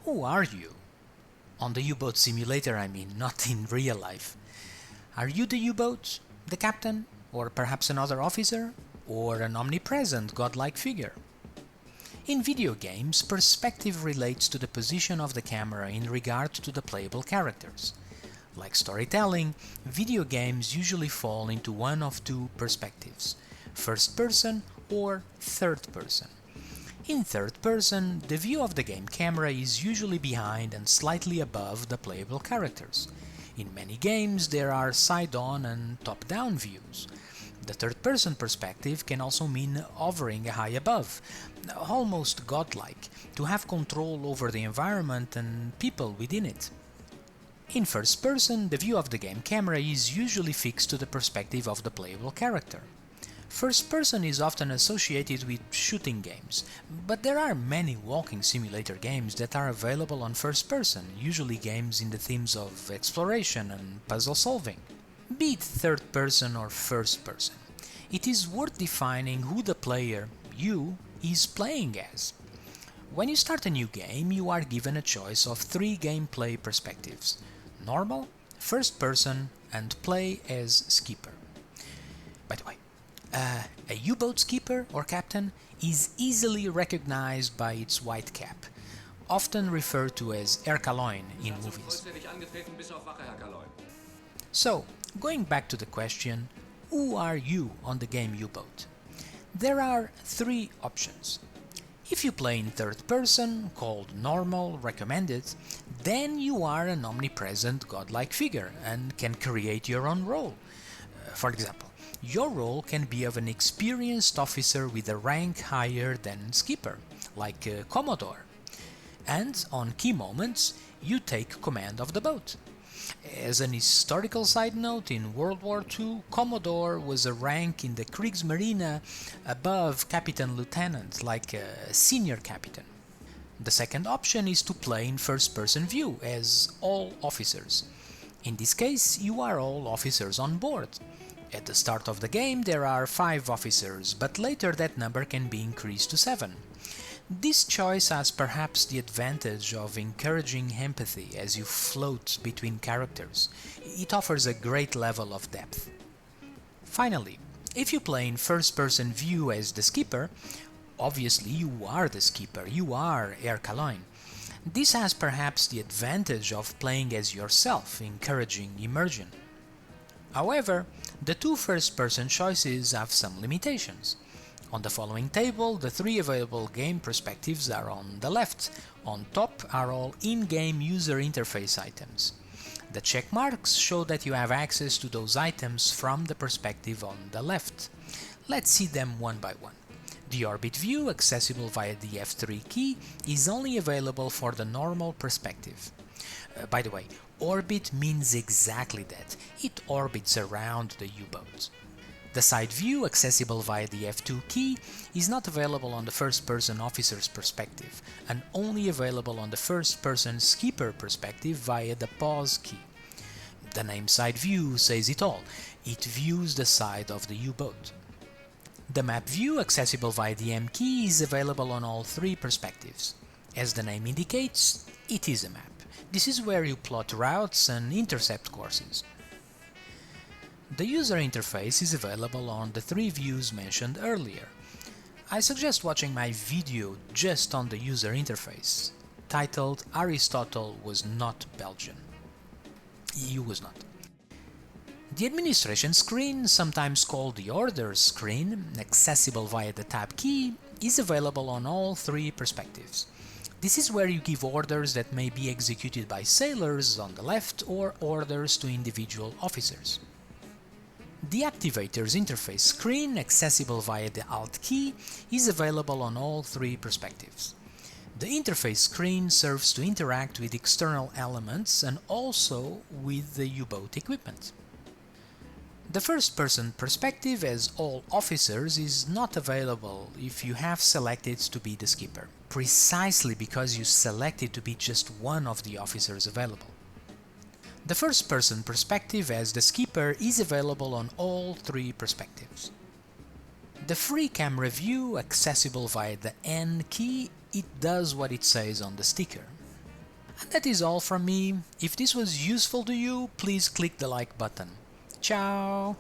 Who are you? On the U-boat simulator, I mean, not in real life. Are you the U-boat, the captain, or perhaps another officer, or an omnipresent godlike figure? In video games, perspective relates to the position of the camera in regard to the playable characters. Like storytelling, video games usually fall into one of two perspectives: first person or third person. In third person, the view of the game camera is usually behind and slightly above the playable characters. In many games, there are side-on and top-down views. The third-person perspective can also mean hovering high above, almost godlike, to have control over the environment and people within it. In first person, the view of the game camera is usually fixed to the perspective of the playable character. First person is often associated with shooting games, but there are many walking simulator games that are available on first person, usually games in the themes of exploration and puzzle solving. Be it third person or first person, it is worth defining who the player, you, is playing as. When you start a new game, you are given a choice of three gameplay perspectives: normal, first person, and play as skipper. By the way, a U-boat skipper or captain is easily recognized by its white cap, often referred to as Erkaloin in movies. So, going back to the question, who are you on the game U-boat? There are three options. If you play in third person, called normal, recommended, then you are an omnipresent godlike figure and can create your own role. For example, your role can be of an experienced officer with a rank higher than skipper, like a Commodore. And on key moments, you take command of the boat. As an historical side note, in World War II, Commodore was a rank in the Kriegsmarine above Captain Lieutenant, like a senior captain. The second option is to play in first-person view as all officers. In this case, you are all officers on board. At the start of the game, there are 5 officers, but later that number can be increased to 7. This choice has perhaps the advantage of encouraging empathy as you float between characters. It offers a great level of depth. Finally, if you play in first-person view as the skipper, obviously you are the skipper, you are Erkaloin. This has perhaps the advantage of playing as yourself, encouraging immersion. However, the two first-person choices have some limitations. On the following table, the 3 available game perspectives are on the left. On top are all in-game user interface items. The check marks show that you have access to those items from the perspective on the left. Let's see them one by one. The orbit view, accessible via the F3 key, is only available for the normal perspective. By the way, orbit means exactly that. It orbits around the U-boat. The side view, accessible via the F2 key, is not available on the first-person officer's perspective, and only available on the first-person skipper perspective via the pause key. The name side view says it all. It views the side of the U-boat. The map view, accessible via the M key, is available on all 3 perspectives. As the name indicates, it is a map. This is where you plot routes and intercept courses. The user interface is available on the 3 views mentioned earlier. I suggest watching my video just on the user interface, titled "Aristotle was not Belgian." He was not. The administration screen, sometimes called the orders screen, accessible via the tab key, is available on all 3 perspectives. This is where you give orders that may be executed by sailors on the left or orders to individual officers. The Activators Interface screen, accessible via the Alt key, is available on all 3 perspectives. The interface screen serves to interact with external elements and also with the U-boat equipment. The first-person perspective as all officers is not available if you have selected to be the skipper, precisely because you selected to be just one of the officers available. The first-person perspective as the skipper is available on all 3 perspectives. The free camera view, accessible via the N key, it does what it says on the sticker. And that is all from me. If this was useful to you, please click the like button. Ciao!